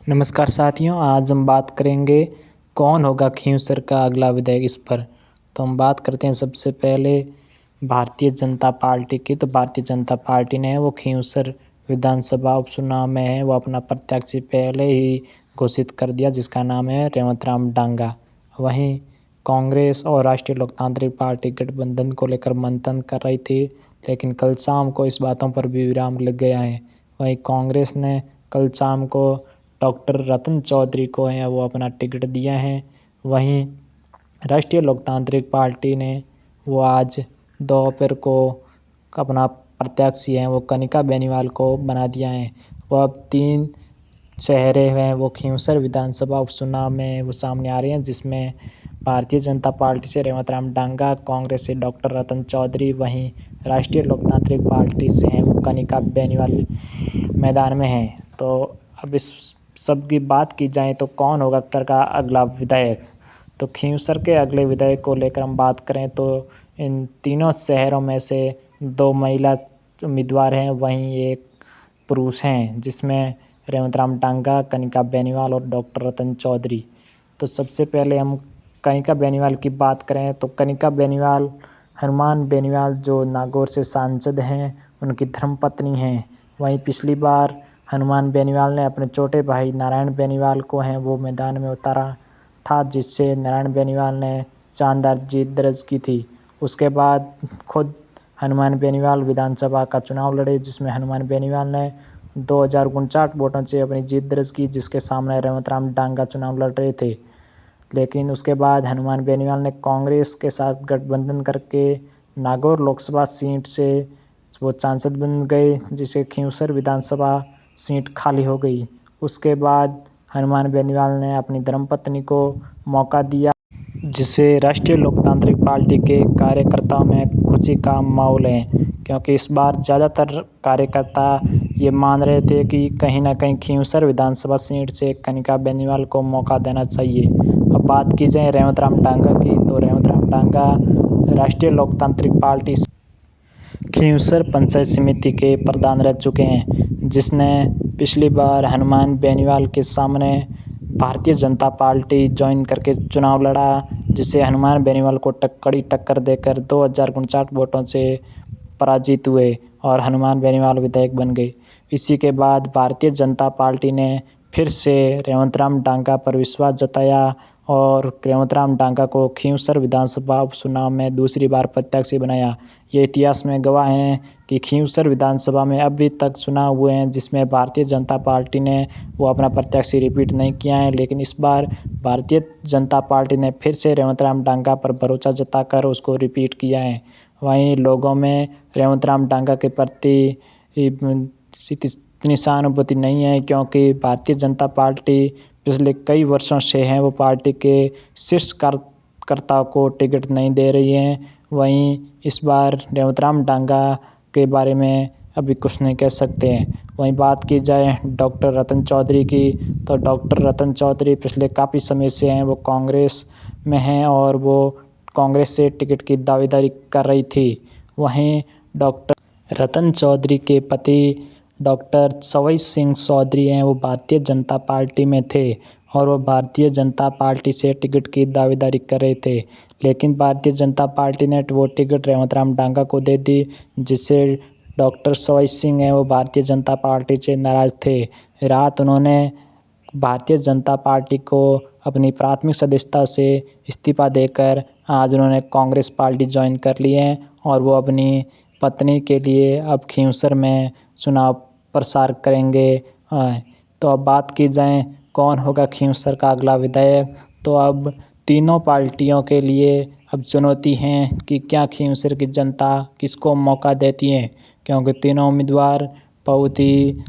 नमस्कार साथियों, आज हम बात करेंगे कौन होगा खींवसर का अगला विधायक इस पर। तो हम बात करते हैं सबसे पहले भारतीय जनता पार्टी की। तो भारतीय जनता पार्टी ने वो खींवसर विधानसभा उपचुनाव में है वो अपना प्रत्याशी पहले ही घोषित कर दिया, जिसका नाम है रेवंत राम डांगा। वहीं कांग्रेस और राष्ट्रीय लोकतांत्रिक पार्टी गठबंधन को लेकर मंथन कर रही थी, लेकिन कल शाम को इस बातों पर भी विराम लग गया है। वहीं कांग्रेस ने कल शाम को डॉक्टर रतन चौधरी को है वो अपना टिकट दिया है। वहीं राष्ट्रीय लोकतांत्रिक पार्टी ने वो आज दोपहर को अपना प्रत्याशी हैं वो कनिका बेनीवाल को बना दिया है। वो अब 3 चेहरे हैं वो खींवसर विधानसभा उपचुनाव में वो सामने आ रहे हैं, जिसमें भारतीय जनता पार्टी से रेवंत राम डांगा, कांग्रेस से डॉक्टर रतन चौधरी, वहीं राष्ट्रीय लोकतांत्रिक पार्टी से हैं वो कनिका बेनीवाल मैदान में हैं। तो अब इस सब की बात की जाए तो कौन होगा उत्तर का अगला विधायक। तो खींवसर के अगले विधायक को लेकर हम बात करें तो इन तीनों शहरों में से 2 महिला उम्मीदवार हैं, वहीं एक पुरुष हैं, जिसमें रेवंत राम डांगा, कनिका बेनीवाल और डॉक्टर रतन चौधरी। तो सबसे पहले हम कनिका बेनीवाल की बात करें तो कनिका बेनीवाल हनुमान बेनीवाल जो नागौर से सांसद हैं उनकी धर्मपत्नी हैं। वहीं पिछली बार हनुमान बेनीवाल ने अपने छोटे भाई नारायण बेनीवाल को हैं वो मैदान में उतारा था, जिससे नारायण बेनीवाल ने शानदार जीत दर्ज की थी। उसके बाद खुद हनुमान बेनीवाल विधानसभा का चुनाव लड़े, जिसमें हनुमान बेनीवाल ने 2059 वोटों से अपनी जीत दर्ज की, जिसके सामने रेवंत राम डांगा चुनाव लड़ रहे थे। लेकिन उसके बाद हनुमान बेनीवाल ने कांग्रेस के साथ गठबंधन करके नागौर लोकसभा सीट से वो सांसद बन गए, जिससे खींवसर विधानसभा सीट खाली हो गई। उसके बाद हनुमान बेनीवाल ने अपनी धर्मपत्नी को मौका दिया, जिससे राष्ट्रीय लोकतांत्रिक पार्टी के कार्यकर्ताओं में खुशी का माहौल है, क्योंकि इस बार ज़्यादातर कार्यकर्ता ये मान रहे थे कि कहीं ना कहीं खींवसर विधानसभा सीट से कनिका बेनीवाल को मौका देना चाहिए। अब बात की जाए रेवंत राम डांगा की, तो रेवंत राम डांगा राष्ट्रीय लोकतांत्रिक पार्टी खींवसर पंचायत समिति के प्रधान रह चुके हैं, जिसने पिछली बार हनुमान बेनीवाल के सामने भारतीय जनता पार्टी ज्वाइन करके चुनाव लड़ा, जिससे हनुमान बेनीवाल को कड़ी टक्कर देकर 2059 वोटों से पराजित हुए और हनुमान बेनीवाल विधायक बन गए। इसी के बाद भारतीय जनता पार्टी ने फिर से रेवंत राम डांगा पर विश्वास जताया और रेवंत राम डांगा को खींवसर विधानसभा उपचुनाव में दूसरी बार प्रत्याशी बनाया। ये इतिहास में गवाह हैं कि खींवसर विधानसभा में अभी तक चुनाव हुए हैं जिसमें भारतीय जनता पार्टी ने वो अपना प्रत्याशी रिपीट नहीं किया है, लेकिन इस बार भारतीय जनता पार्टी ने फिर से रेवंत राम डांगा पर भरोसा जताकर उसको रिपीट किया है। वहीं लोगों में रेवंत राम डांगा के प्रति इतनी सहानुभूति नहीं है, क्योंकि भारतीय जनता पार्टी पिछले कई वर्षों से है वो पार्टी के शीर्ष कार्यकर्ताओं को टिकट नहीं दे रही है। वहीं इस बार रेवंत राम डांगा के बारे में अभी कुछ नहीं कह सकते हैं। वहीं बात की जाए डॉक्टर रतन चौधरी की, तो डॉक्टर रतन चौधरी पिछले काफ़ी समय से हैं वो कांग्रेस में हैं और वो कांग्रेस से टिकट की दावेदारी कर रही थी। वहीं डॉक्टर रतन चौधरी के पति डॉक्टर सवई सिंह चौधरी हैं वो भारतीय जनता पार्टी में थे और वो भारतीय जनता पार्टी से टिकट की दावेदारी कर रहे थे, लेकिन भारतीय जनता पार्टी ने वो टिकट रेवंत राम डांगा को दे दी, जिससे डॉक्टर सवई सिंह हैं वो भारतीय जनता पार्टी से नाराज़ थे। रात उन्होंने भारतीय जनता पार्टी को अपनी प्राथमिक सदस्यता से इस्तीफा देकर आज उन्होंने कांग्रेस पार्टी ज्वाइन कर ली है और वो अपनी पत्नी के लिए अब खींवसर में चुनाव प्रसार करेंगे। तो अब बात की जाए कौन होगा खींवसर का अगला विधायक, तो अब तीनों पार्टियों के लिए अब चुनौती है कि क्या खींवसर की जनता किसको मौका देती है, क्योंकि तीनों उम्मीदवार बहुत ही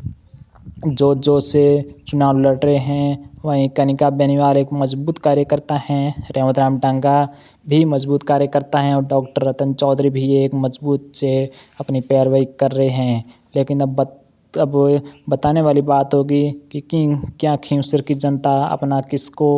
जोश से चुनाव लड़ रहे हैं। वहीं कनिका बेनीवाल एक मजबूत कार्यकर्ता हैं, रेवंत राम डांगा भी मजबूत कार्यकर्ता हैं और डॉक्टर रतन चौधरी भी एक मजबूत से अपनी पैरवी कर रहे हैं। लेकिन अब बताने वाली बात होगी कि क्या खींवसर की जनता अपना किसको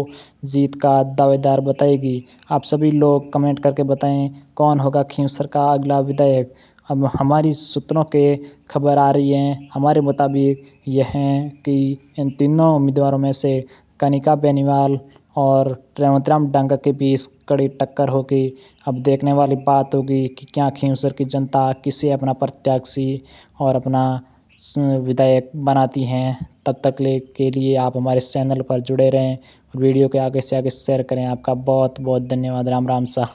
जीत का दावेदार बताएगी। आप सभी लोग कमेंट करके बताएं कौन होगा खींवसर का अगला विधायक। अब हमारी सूत्रों के खबर आ रही है, हमारे मुताबिक यह है कि इन तीनों उम्मीदवारों में से कनिका बेनीवाल और रेवंतराम डांगा के बीच कड़ी टक्कर होगी। अब देखने वाली बात होगी कि क्या खींवसर की जनता किसे अपना प्रत्याशी और अपना विधायक बनाती हैं। तब तक के लिए आप हमारे इस चैनल पर जुड़े रहें और वीडियो के आगे से आगे शेयर करें। आपका बहुत बहुत धन्यवाद। राम राम सा।